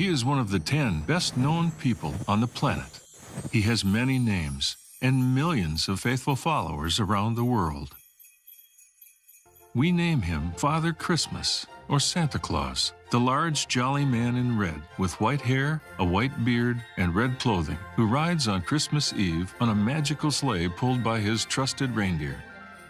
He is one of the 10 best-known people on the planet. He has many names and millions of faithful followers around the world. We name him Father Christmas, or Santa Claus, the large, jolly man in red with white hair, a white beard, and red clothing, who rides on Christmas Eve on a magical sleigh pulled by his trusted reindeer.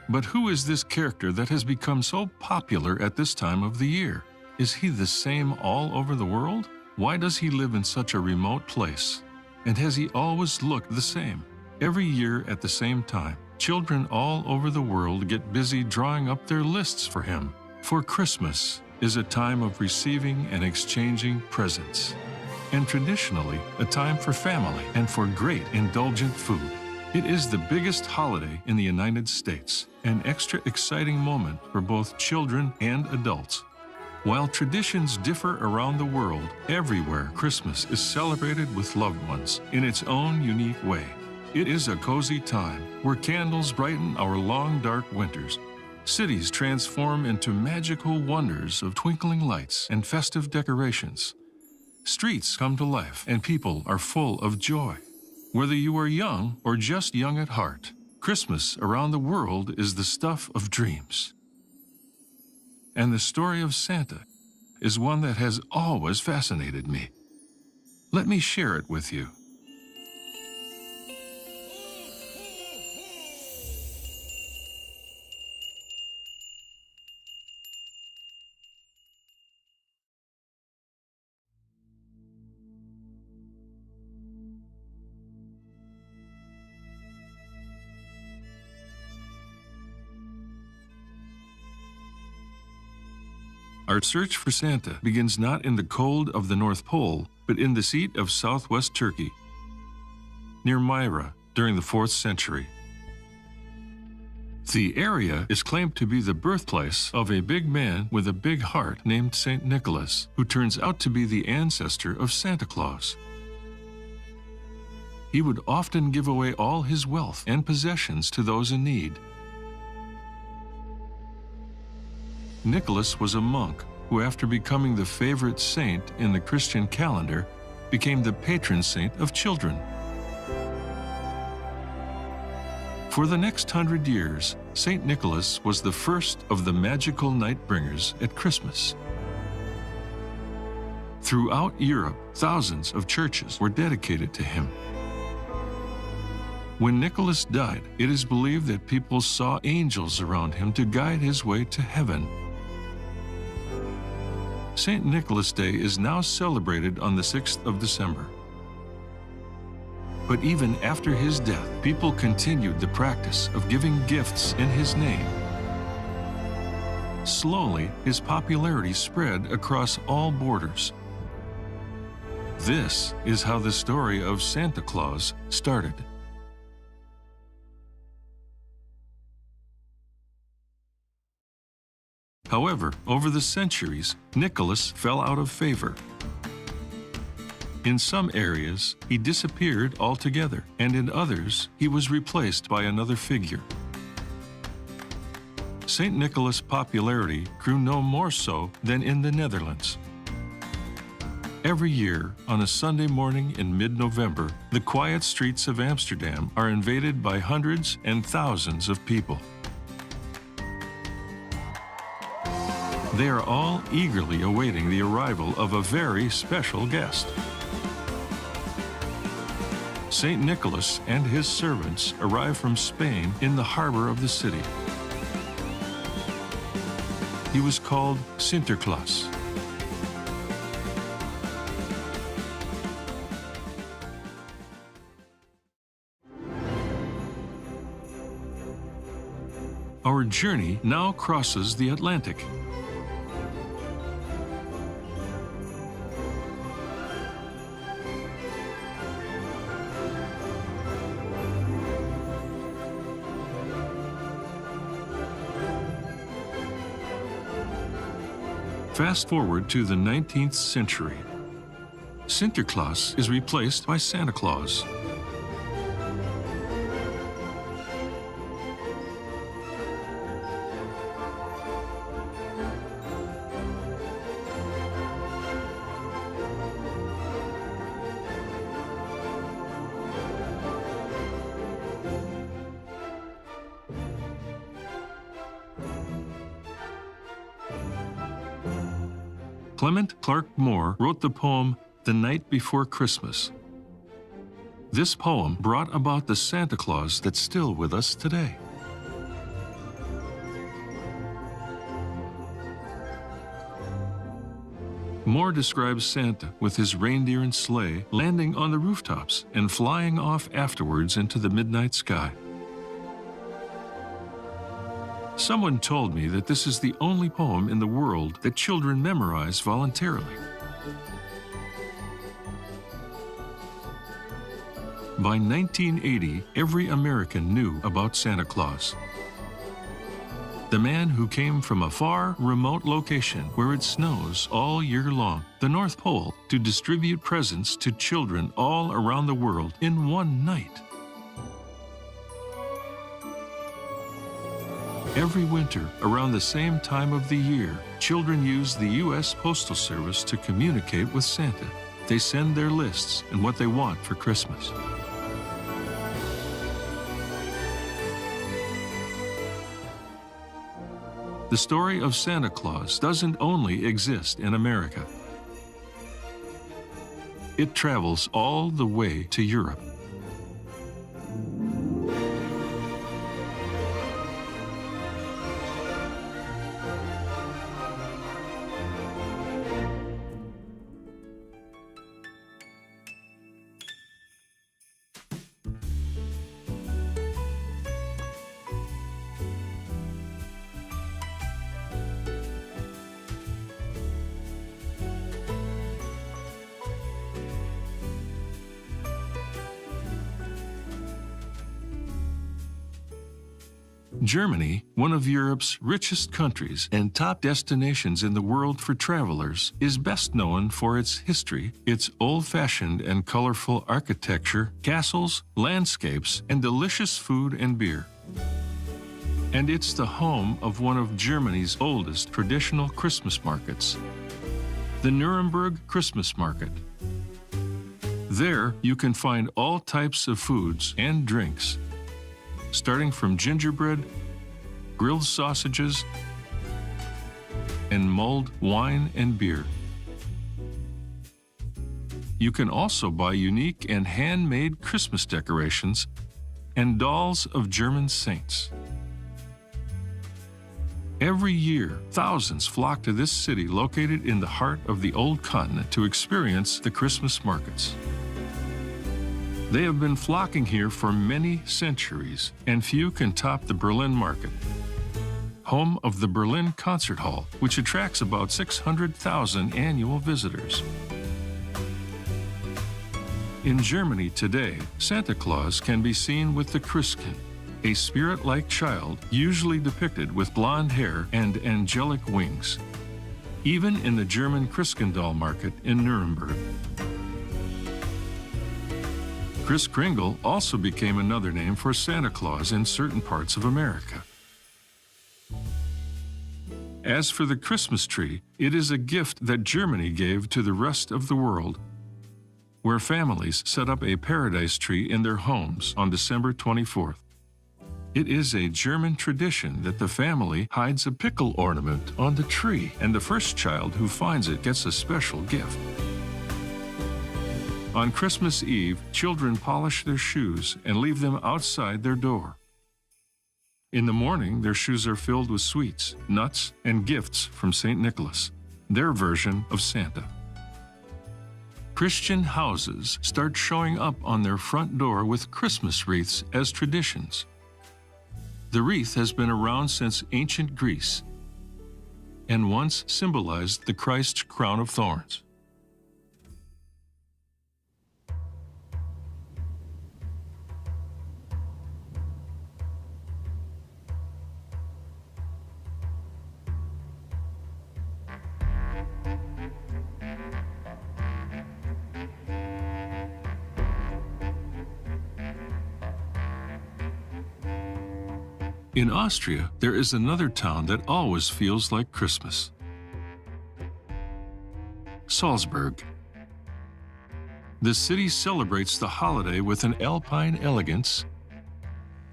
But who is this character that has become so popular at this time of the year? Is he the same all over the world? Why does he live in such a remote place? And has he always looked the same? Every year at the same time, children all over the world get busy drawing up their lists for him. For Christmas is a time of receiving and exchanging presents, and traditionally a time for family and for great indulgent food. It is the biggest holiday in the United States, an extra exciting moment for both children and adults. While traditions differ around the world, everywhere Christmas is celebrated with loved ones in its own unique way. It is a cozy time where candles brighten our long, dark winters. Cities transform into magical wonders of twinkling lights and festive decorations. Streets come to life and people are full of joy. Whether you are young or just young at heart, Christmas around the world is the stuff of dreams. And the story of Santa is one that has always fascinated me. Let me share it with you. Our search for Santa begins not in the cold of the North Pole, but in the seat of southwest Turkey, near Myra, during the 4th century. The area is claimed to be the birthplace of a big man with a big heart named St. Nicholas, who turns out to be the ancestor of Santa Claus. He would often give away all his wealth and possessions to those in need. Nicholas was a monk who, after becoming the favorite saint in the Christian calendar, became the patron saint of children. For the next 100 years, St. Nicholas was the first of the magical night bringers at Christmas. Throughout Europe, thousands of churches were dedicated to him. When Nicholas died, it is believed that people saw angels around him to guide his way to heaven. St. Nicholas Day is now celebrated on the 6th of December. But even after his death, people continued the practice of giving gifts in his name. Slowly, his popularity spread across all borders. This is how the story of Santa Claus started. However, over the centuries, Nicholas fell out of favor. In some areas, he disappeared altogether, and in others, he was replaced by another figure. St. Nicholas' popularity grew no more so than in the Netherlands. Every year, on a Sunday morning in mid-November, the quiet streets of Amsterdam are invaded by hundreds and thousands of people. They are all eagerly awaiting the arrival of a very special guest. St. Nicholas and his servants arrive from Spain in the harbor of the city. He was called Sinterklaas. Our journey now crosses the Atlantic. Fast forward to the 19th century. Sinterklaas is replaced by Santa Claus. Clement Clark Moore wrote the poem The Night Before Christmas. This poem brought about the Santa Claus that's still with us today. Moore describes Santa with his reindeer and sleigh landing on the rooftops and flying off afterwards into the midnight sky. Someone told me that this is the only poem in the world that children memorize voluntarily. By 1980, every American knew about Santa Claus. The man who came from a far, remote location where it snows all year long, the North Pole, to distribute presents to children all around the world in one night. Every winter, around the same time of the year, children use the U.S. Postal Service to communicate with Santa. They send their lists and what they want for Christmas. The story of Santa Claus doesn't only exist in America. It travels all the way to Europe. Germany, one of Europe's richest countries and top destinations in the world for travelers, is best known for its history, its old-fashioned and colorful architecture, castles, landscapes, and delicious food and beer. And it's the home of one of Germany's oldest traditional Christmas markets, the Nuremberg Christmas Market. There, you can find all types of foods and drinks, starting from gingerbread, grilled sausages, and mulled wine and beer. You can also buy unique and handmade Christmas decorations and dolls of German saints. Every year, thousands flock to this city located in the heart of the old continent to experience the Christmas markets. They have been flocking here for many centuries, and few can top the Berlin market, home of the Berlin Concert Hall, which attracts about 600,000 annual visitors. In Germany today, Santa Claus can be seen with the Christkind, a spirit-like child usually depicted with blonde hair and angelic wings, even in the German Christkindl market in Nuremberg. Kris Kringle also became another name for Santa Claus in certain parts of America. As for the Christmas tree, it is a gift that Germany gave to the rest of the world, where families set up a paradise tree in their homes on December 24th. It is a German tradition that the family hides a pickle ornament on the tree, and the first child who finds it gets a special gift. On Christmas Eve, children polish their shoes and leave them outside their door. In the morning, their shoes are filled with sweets, nuts, and gifts from St. Nicholas, their version of Santa. Christian houses start showing up on their front door with Christmas wreaths as traditions. The wreath has been around since ancient Greece and once symbolized the Christ's crown of thorns. In Austria, there is another town that always feels like Christmas: Salzburg. The city celebrates the holiday with an alpine elegance,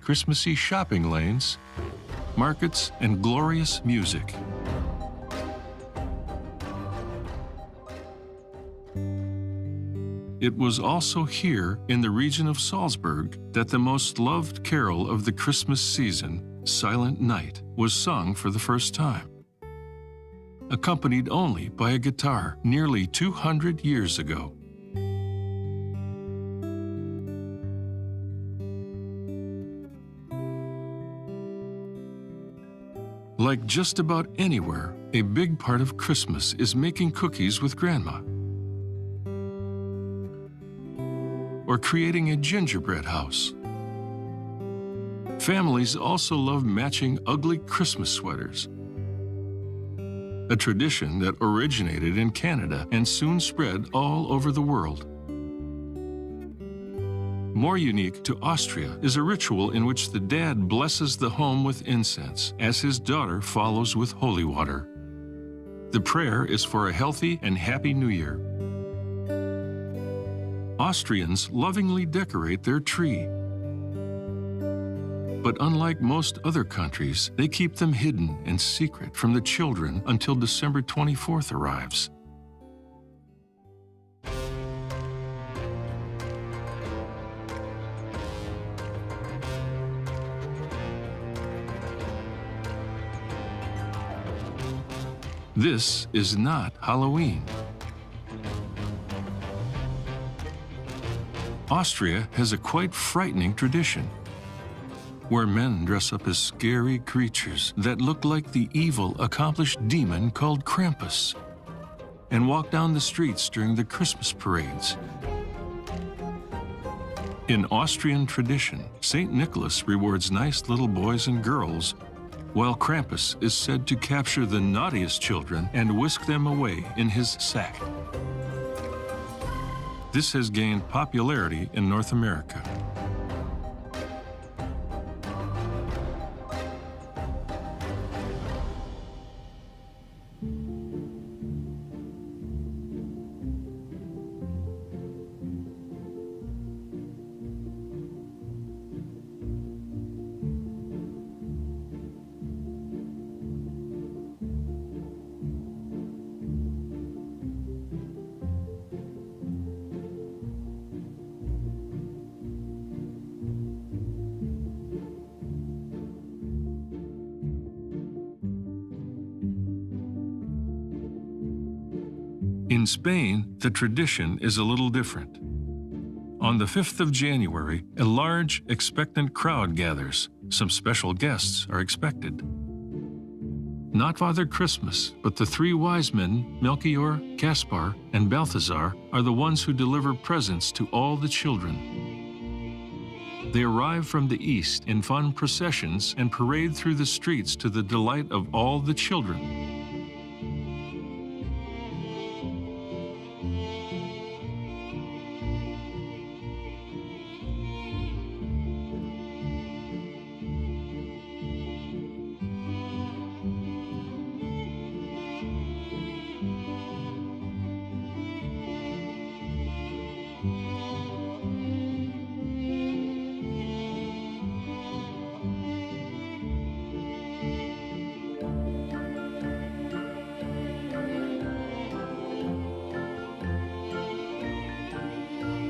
Christmassy shopping lanes, markets, and glorious music. It was also here, in the region of Salzburg, that the most loved carol of the Christmas season, Silent Night, was sung for the first time, accompanied only by a guitar nearly 200 years ago. Like just about anywhere, a big part of Christmas is making cookies with Grandma, or creating a gingerbread house. Families also love matching ugly Christmas sweaters, a tradition that originated in Canada and soon spread all over the world. More unique to Austria is a ritual in which the dad blesses the home with incense as his daughter follows with holy water. The prayer is for a healthy and happy New Year. Austrians lovingly decorate their tree. But unlike most other countries, they keep them hidden and secret from the children until December 24th arrives. This is not Halloween. Austria has a quite frightening tradition, where men dress up as scary creatures that look like the evil, accomplished demon called Krampus, and walk down the streets during the Christmas parades. In Austrian tradition, St. Nicholas rewards nice little boys and girls, while Krampus is said to capture the naughtiest children and whisk them away in his sack. This has gained popularity in North America. In Spain, the tradition is a little different. On the 5th of January, a large, expectant crowd gathers. Some special guests are expected. Not Father Christmas, but the three wise men, Melchior, Caspar, and Balthazar, are the ones who deliver presents to all the children. They arrive from the east in fun processions and parade through the streets to the delight of all the children.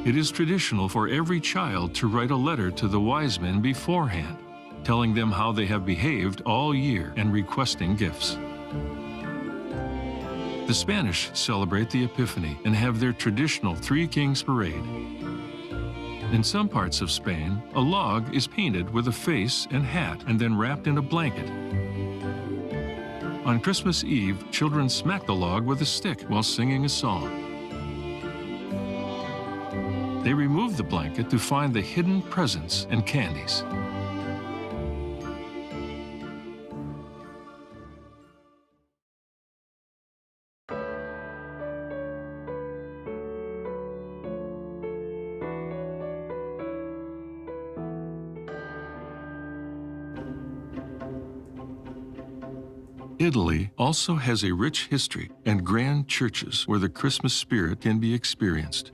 It is traditional for every child to write a letter to the wise men beforehand, telling them how they have behaved all year and requesting gifts. The Spanish celebrate the Epiphany and have their traditional Three Kings Parade. In some parts of Spain, a log is painted with a face and hat and then wrapped in a blanket. On Christmas Eve, children smack the log with a stick while singing a song. They remove the blanket to find the hidden presents and candies. Italy also has a rich history and grand churches where the Christmas spirit can be experienced.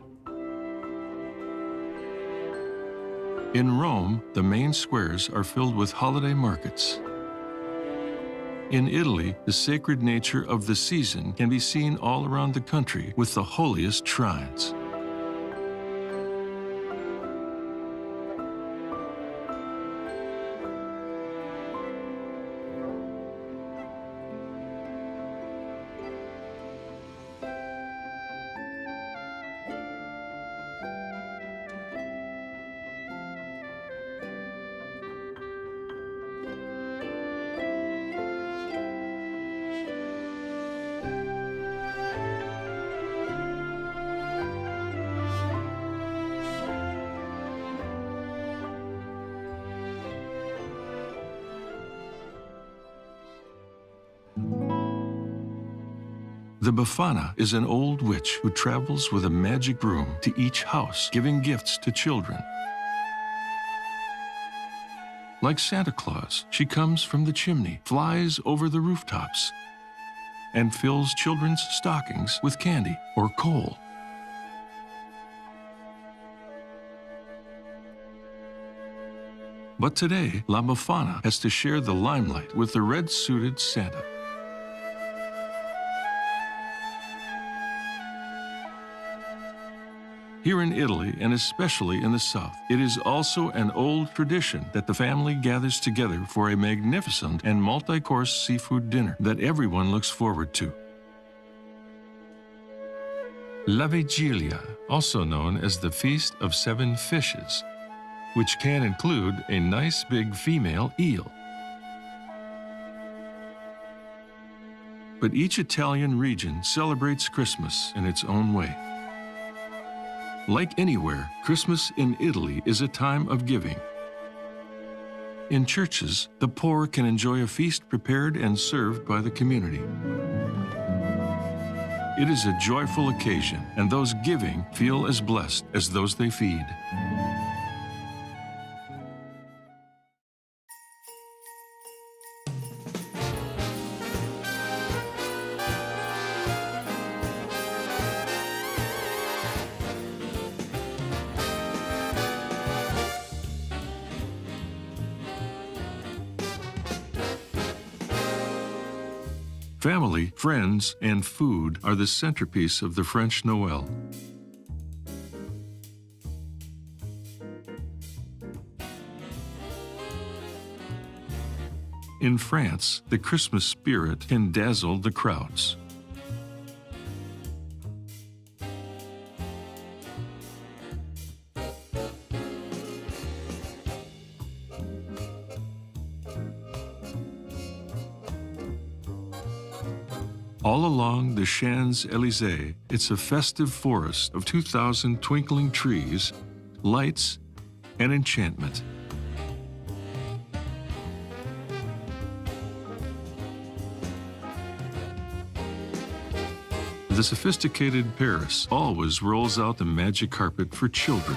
In Rome, the main squares are filled with holiday markets. In Italy, the sacred nature of the season can be seen all around the country with the holiest shrines. The Befana is an old witch who travels with a magic broom to each house, giving gifts to children. Like Santa Claus, she comes from the chimney, flies over the rooftops, and fills children's stockings with candy or coal. But today, La Befana has to share the limelight with the red-suited Santa. Here in Italy, and especially in the South, it is also an old tradition that the family gathers together for a magnificent and multi-course seafood dinner that everyone looks forward to. La Vigilia, also known as the Feast of Seven Fishes, which can include a nice big female eel. But each Italian region celebrates Christmas in its own way. Like anywhere, Christmas in Italy is a time of giving. In churches, the poor can enjoy a feast prepared and served by the community. It is a joyful occasion, and those giving feel as blessed as those they feed. Family, friends, and food are the centerpiece of the French Noël. In France, the Christmas spirit can dazzle the crowds. All along the Champs-Élysées, it's a festive forest of 2,000 twinkling trees, lights, and enchantment. The sophisticated Paris always rolls out the magic carpet for children.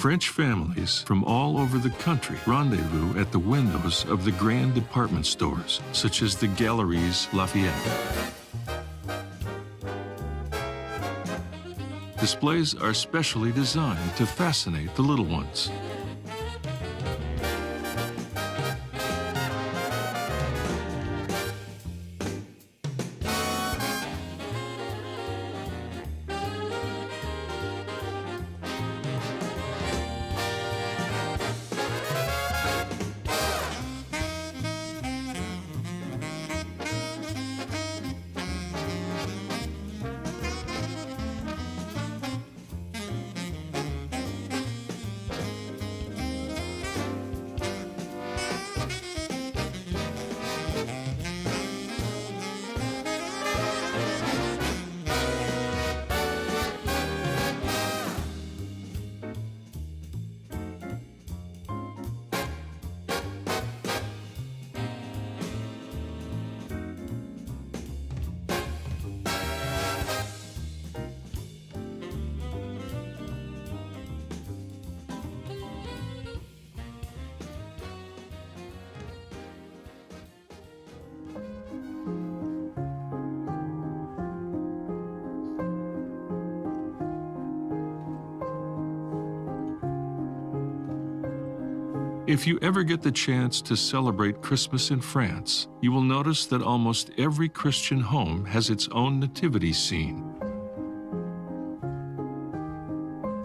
French families from all over the country rendezvous at the windows of the grand department stores, such as the Galeries Lafayette. Displays are specially designed to fascinate the little ones. If you ever get the chance to celebrate Christmas in France, you will notice that almost every Christian home has its own nativity scene.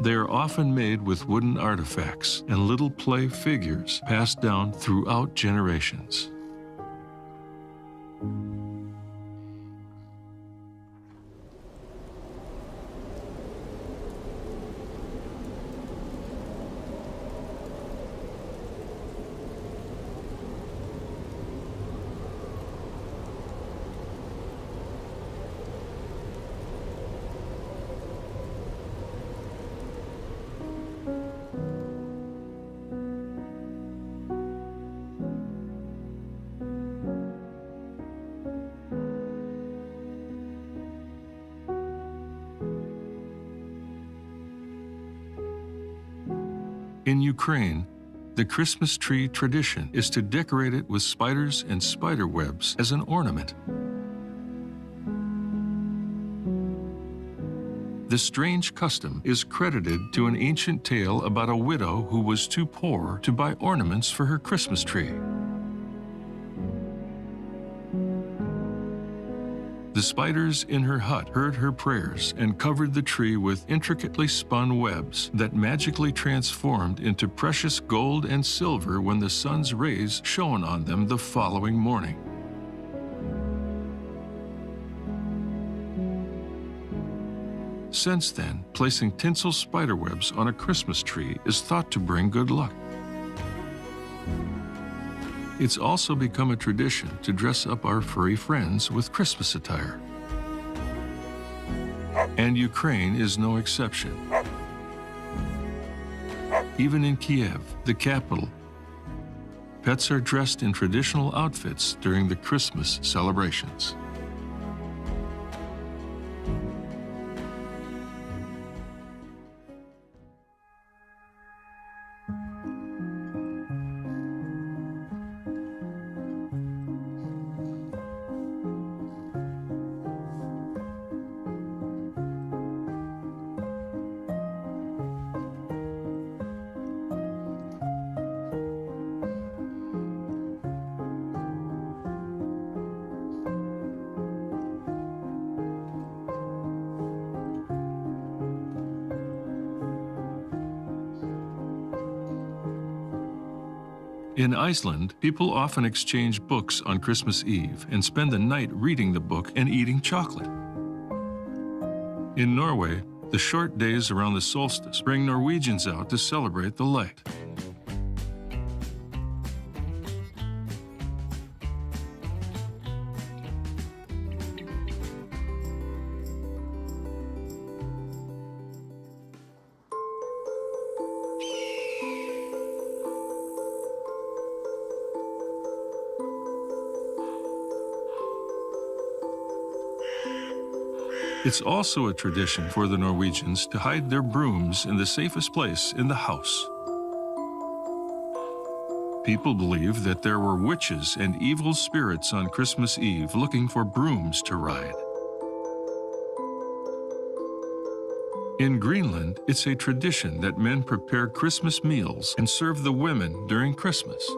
They are often made with wooden artifacts and little play figures passed down throughout generations. In Ukraine, the Christmas tree tradition is to decorate it with spiders and spider webs as an ornament. The strange custom is credited to an ancient tale about a widow who was too poor to buy ornaments for her Christmas tree. The spiders in her hut heard her prayers and covered the tree with intricately spun webs that magically transformed into precious gold and silver when the sun's rays shone on them the following morning. Since then, placing tinsel spiderwebs on a Christmas tree is thought to bring good luck. It's also become a tradition to dress up our furry friends with Christmas attire. And Ukraine is no exception. Even in Kiev, the capital, pets are dressed in traditional outfits during the Christmas celebrations. In Iceland, people often exchange books on Christmas Eve and spend the night reading the book and eating chocolate. In Norway, the short days around the solstice bring Norwegians out to celebrate the light. It's also a tradition for the Norwegians to hide their brooms in the safest place in the house. People believe that there were witches and evil spirits on Christmas Eve looking for brooms to ride. In Greenland, it's a tradition that men prepare Christmas meals and serve the women during Christmas.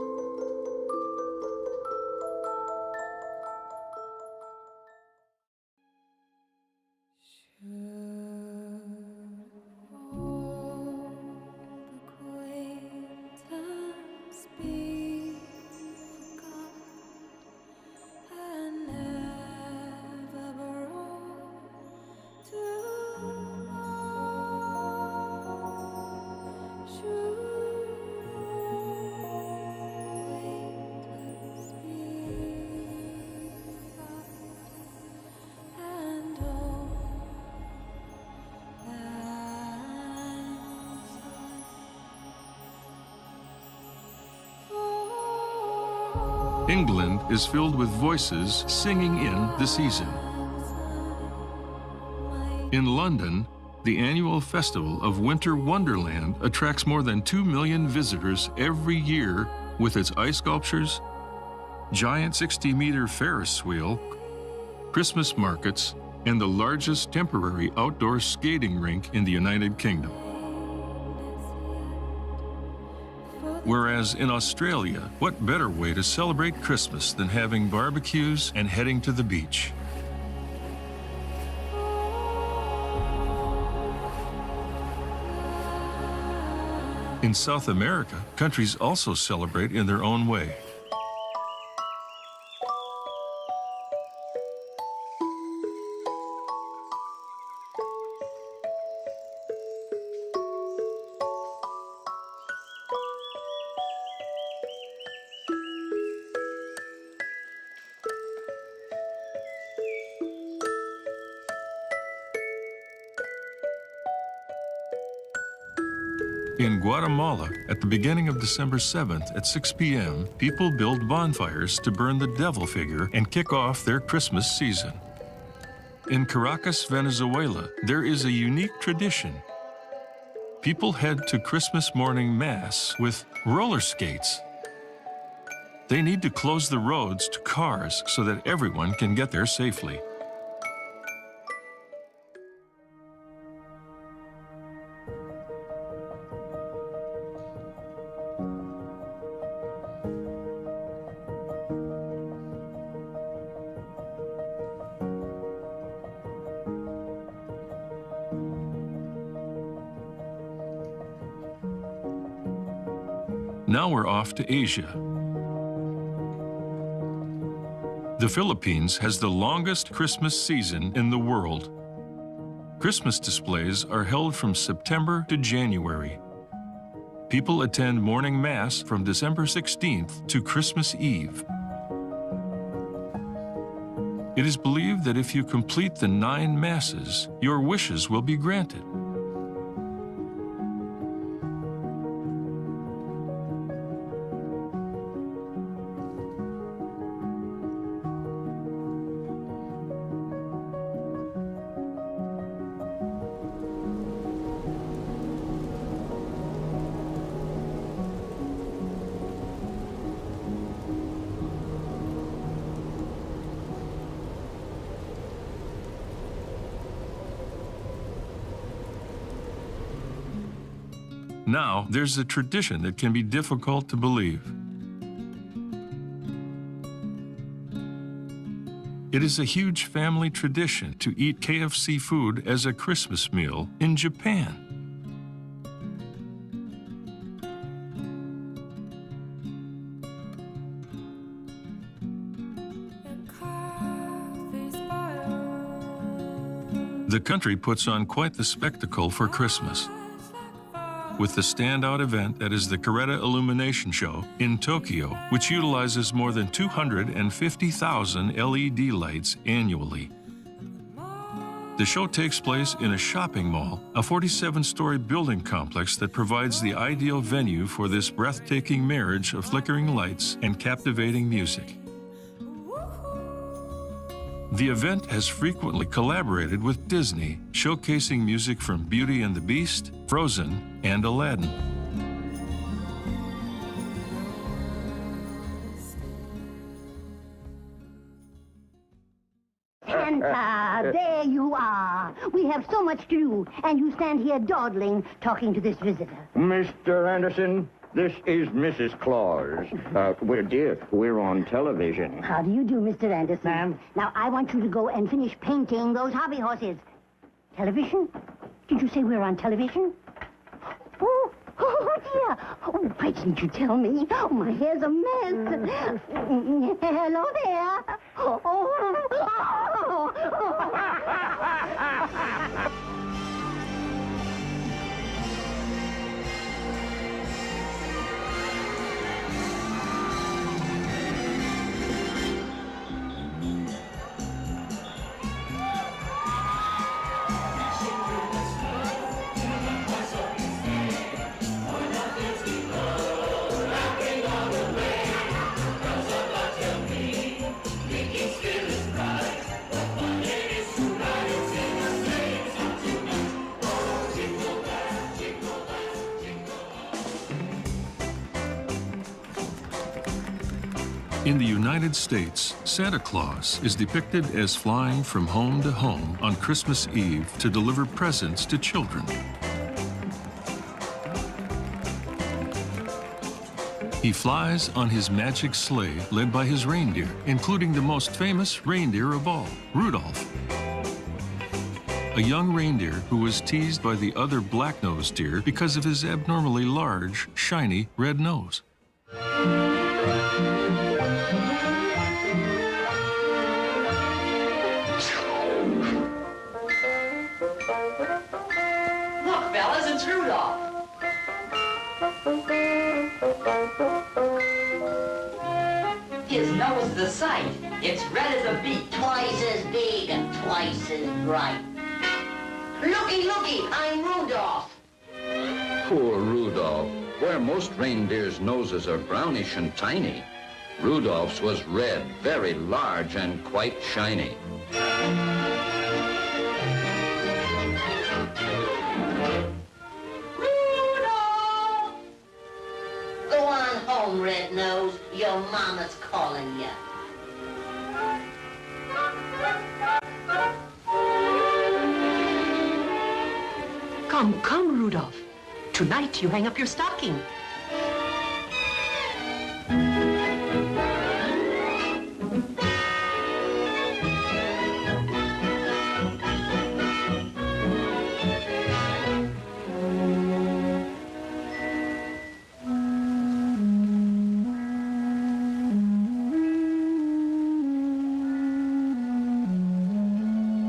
England is filled with voices singing in the season. In London, the annual festival of Winter Wonderland attracts more than 2 million visitors every year with its ice sculptures, giant 60-meter Ferris wheel, Christmas markets, and the largest temporary outdoor skating rink in the United Kingdom. Whereas in Australia, what better way to celebrate Christmas than having barbecues and heading to the beach? In South America, countries also celebrate in their own way. In Guatemala, at the beginning of December 7th at 6 p.m., people build bonfires to burn the devil figure and kick off their Christmas season. In Caracas, Venezuela, there is a unique tradition. People head to Christmas morning Mass with roller skates. They need to close the roads to cars so that everyone can get there safely. Now we're off to Asia. The Philippines has the longest Christmas season in the world. Christmas displays are held from September to January. People attend morning Mass from December 16th to Christmas Eve. It is believed that if you complete the 9 Masses, your wishes will be granted. Now, there's a tradition that can be difficult to believe. It is a huge family tradition to eat KFC food as a Christmas meal in Japan. The country puts on quite the spectacle for Christmas, with the standout event that is the Caretta Illumination Show in Tokyo, which utilizes more than 250,000 LED lights annually. The show takes place in a shopping mall, a 47-story building complex that provides the ideal venue for this breathtaking marriage of flickering lights and captivating music. The event has frequently collaborated with Disney, showcasing music from Beauty and the Beast, Frozen, and Aladdin. Santa, there you are. We have so much to do, and you stand here dawdling, talking to this visitor. Mr. Anderson, this is Mrs. Claus. We're on television. How do you do, Mr. Anderson? Ma'am? Now, I want you to go and finish painting those hobby horses. Television? Did you say we're on television? Oh, dear. Oh, why didn't you tell me? Oh, my hair's a mess. Hello there. In the United States, Santa Claus is depicted as flying from home to home on Christmas Eve to deliver presents to children. He flies on his magic sleigh led by his reindeer, including the most famous reindeer of all, Rudolph, a young reindeer who was teased by the other black-nosed deer because of his abnormally large, shiny red nose. Look, fellas, it's Rudolph. His nose is a sight. It's red as a beet. Twice as big and twice as bright. Looky, looky, I'm Rudolph. Poor Rudolph. Where most reindeers' noses are brownish and tiny, Rudolph's was red, very large, and quite shiny. Rudolph! red nose. Your mama's calling you. Come, come, Rudolph. Tonight you hang up your stocking.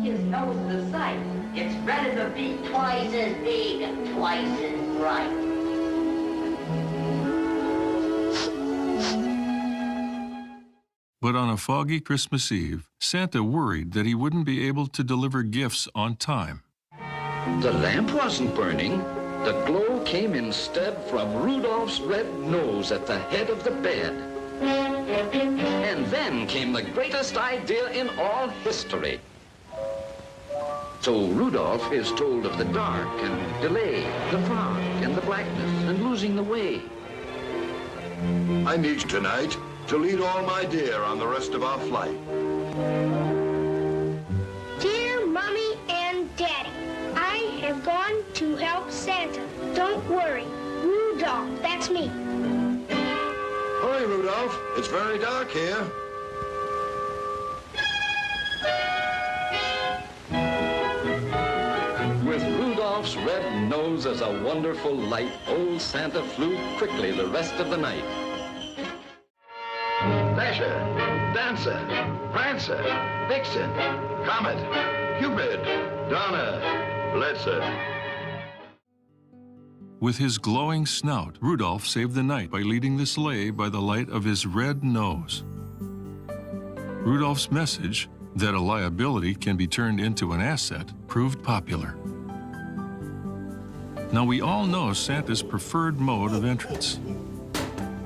His nose is a sight. It's red as a beet. Twice as big and twice as bright. But on a foggy Christmas Eve, Santa worried that he wouldn't be able to deliver gifts on time. The lamp wasn't burning. The glow came instead from Rudolph's red nose at the head of the bed. And then came the greatest idea in all history. So Rudolph is told of the dark and delay, the fog and the blackness and losing the way. I need you tonight to lead all my dear on the rest of our flight. Dear Mommy and Daddy, I have gone to help Santa. Don't worry. Rudolph, that's me. Hurry, Rudolph. It's very dark here. With Rudolph's red nose as a wonderful light, old Santa flew quickly the rest of the night. Dasher, Dancer, Prancer, Vixen, Comet, Cupid, Donner, Blitzen. With his glowing snout, Rudolph saved the night by leading the sleigh by the light of his red nose. Rudolph's message, that a liability can be turned into an asset, proved popular. Now we all know Santa's preferred mode of entrance,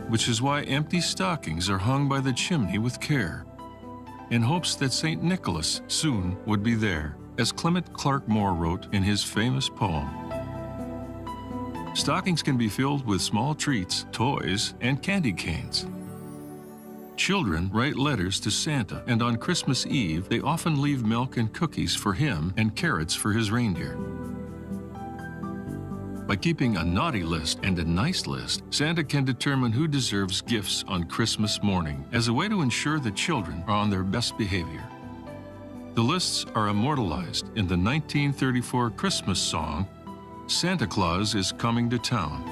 which is why empty stockings are hung by the chimney with care, in hopes that St. Nicholas soon would be there, as Clement Clark Moore wrote in his famous poem. Stockings can be filled with small treats, toys, and candy canes. Children write letters to Santa, and on Christmas Eve, they often leave milk and cookies for him and carrots for his reindeer. By keeping a naughty list and a nice list, Santa can determine who deserves gifts on Christmas morning as a way to ensure the children are on their best behavior. The lists are immortalized in the 1934 Christmas song, Santa Claus is Coming to Town.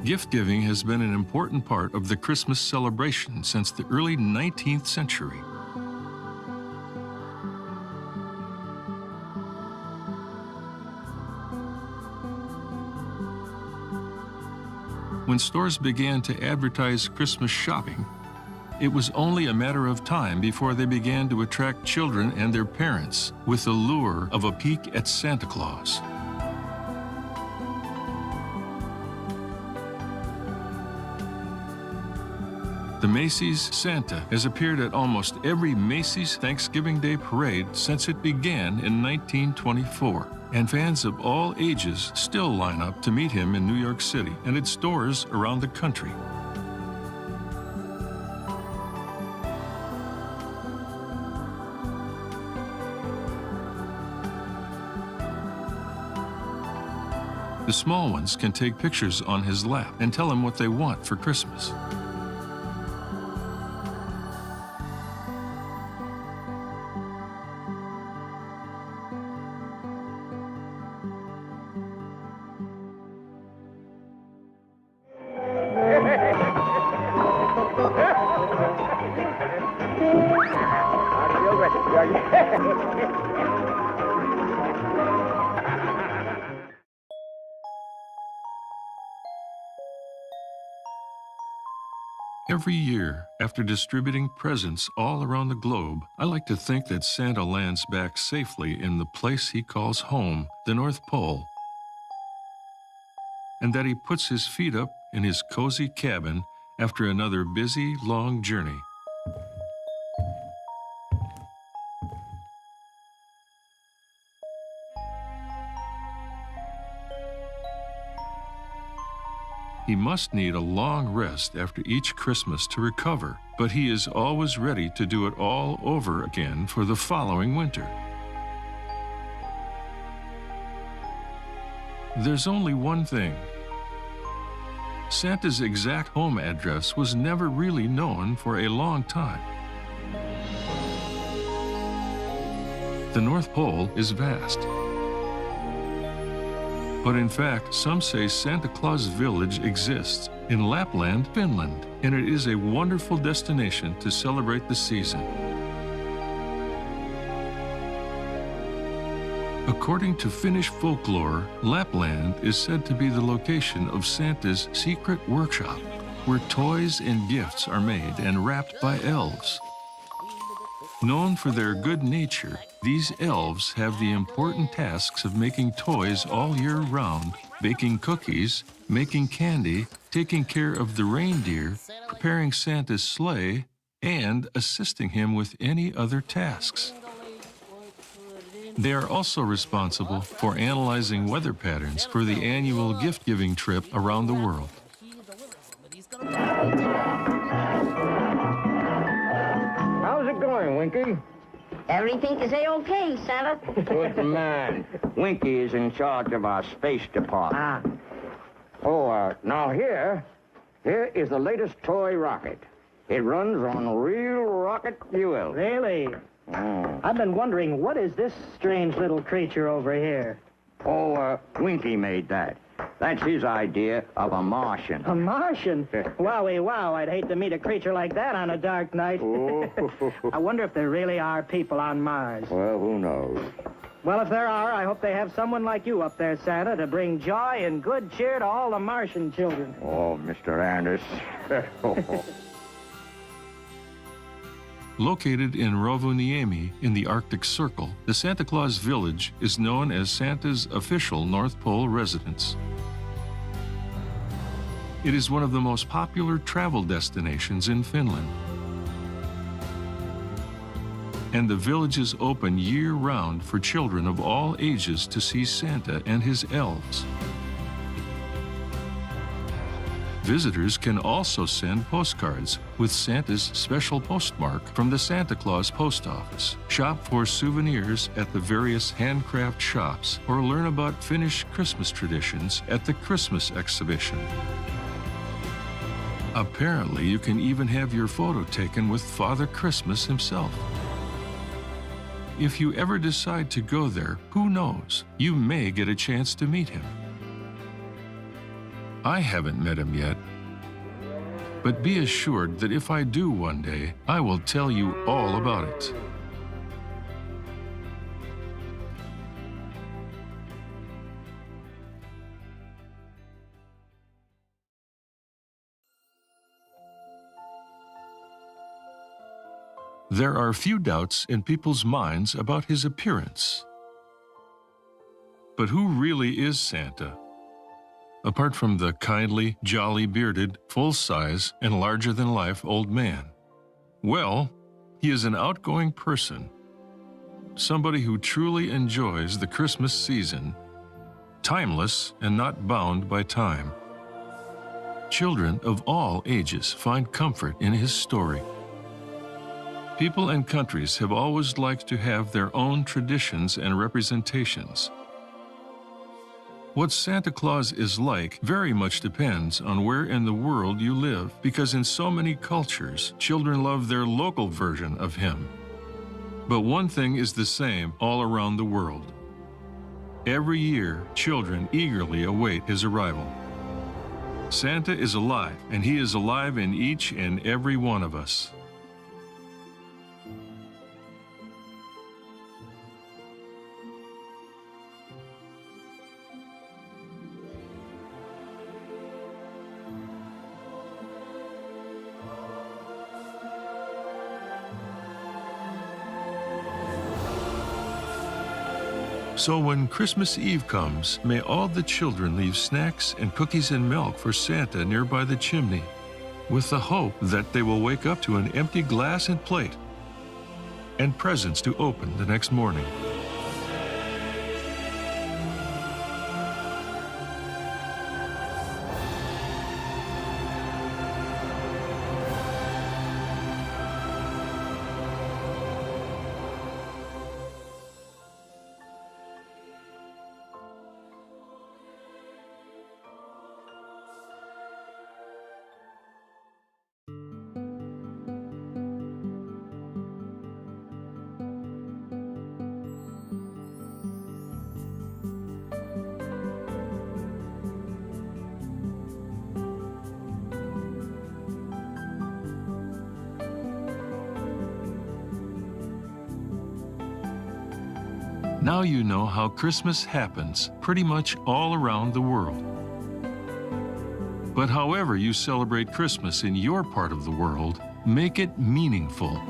Gift-giving has been an important part of the Christmas celebration since the early 19th century. When stores began to advertise Christmas shopping, it was only a matter of time before they began to attract children and their parents with the lure of a peek at Santa Claus. The Macy's Santa has appeared at almost every Macy's Thanksgiving Day parade since it began in 1924. And fans of all ages still line up to meet him in New York City and at stores around the country. The small ones can take pictures on his lap and tell him what they want for Christmas. Every year, after distributing presents all around the globe, I like to think that Santa lands back safely in the place he calls home, the North Pole, and that he puts his feet up in his cozy cabin after another busy, long journey. He must need a long rest after each Christmas to recover, but he is always ready to do it all over again for the following winter. There's only one thing. Santa's exact home address was never really known for a long time. The North Pole is vast. But in fact, some say Santa Claus Village exists in Lapland, Finland, and it is a wonderful destination to celebrate the season. According to Finnish folklore, Lapland is said to be the location of Santa's secret workshop, where toys and gifts are made and wrapped by elves. Known for their good nature, these elves have the important tasks of making toys all year round, baking cookies, making candy, taking care of the reindeer, preparing Santa's sleigh, and assisting him with any other tasks. They are also responsible for analyzing weather patterns for the annual gift-giving trip around the world. How's it going, Winky? Everything is A-okay, Santa. Good man. Winky is in charge of our space department. Now here is the latest toy rocket. It runs on real rocket fuel. Really? I've been wondering, what is this strange little creature over here? Winky made that. That's his idea of a Martian. A Martian? Wowie wow, I'd hate to meet a creature like that on a dark night. I wonder if there really are people on Mars. Well, who knows? Well, if there are, I hope they have someone like you up there, Santa, to bring joy and good cheer to all the Martian children. Oh, Mr. Anders. Located in Rovaniemi in the Arctic Circle, the Santa Claus Village is known as Santa's official North Pole residence. It is one of the most popular travel destinations in Finland. And the village is open year-round for children of all ages to see Santa and his elves. Visitors can also send postcards with Santa's special postmark from the Santa Claus Post Office, shop for souvenirs at the various handcraft shops, or learn about Finnish Christmas traditions at the Christmas exhibition. Apparently, you can even have your photo taken with Father Christmas himself. If you ever decide to go there, who knows? You may get a chance to meet him. I haven't met him yet, but be assured that if I do one day, I will tell you all about it. There are few doubts in people's minds about his appearance. But who really is Santa? Apart from the kindly, jolly-bearded, full-size, and larger-than-life old man? Well, he is an outgoing person, somebody who truly enjoys the Christmas season, timeless and not bound by time. Children of all ages find comfort in his story. People and countries have always liked to have their own traditions and representations. What Santa Claus is like very much depends on where in the world you live, because in so many cultures, children love their local version of him. But one thing is the same all around the world. Every year, children eagerly await his arrival. Santa is alive, and he is alive in each and every one of us. So when Christmas Eve comes, may all the children leave snacks and cookies and milk for Santa nearby the chimney, with the hope that they will wake up to an empty glass and plate and presents to open the next morning. Now you know how Christmas happens pretty much all around the world. But however you celebrate Christmas in your part of the world, make it meaningful.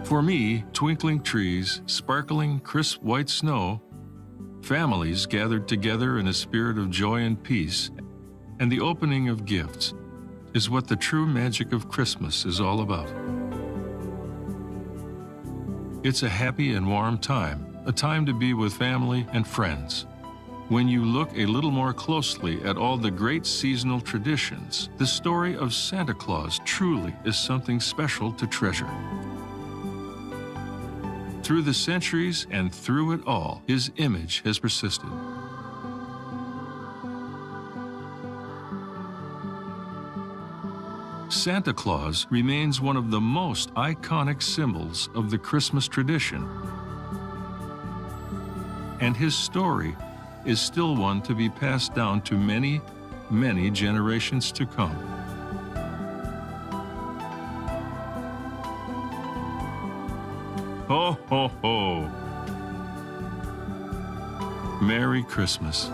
For me, twinkling trees, sparkling crisp white snow, families gathered together in a spirit of joy and peace, and the opening of gifts is what the true magic of Christmas is all about. It's a happy and warm time, a time to be with family and friends. When you look a little more closely at all the great seasonal traditions, the story of Santa Claus truly is something special to treasure. Through the centuries and through it all, his image has persisted. Santa Claus remains one of the most iconic symbols of the Christmas tradition. And his story is still one to be passed down to many, many generations to come. Ho, ho, ho! Merry Christmas.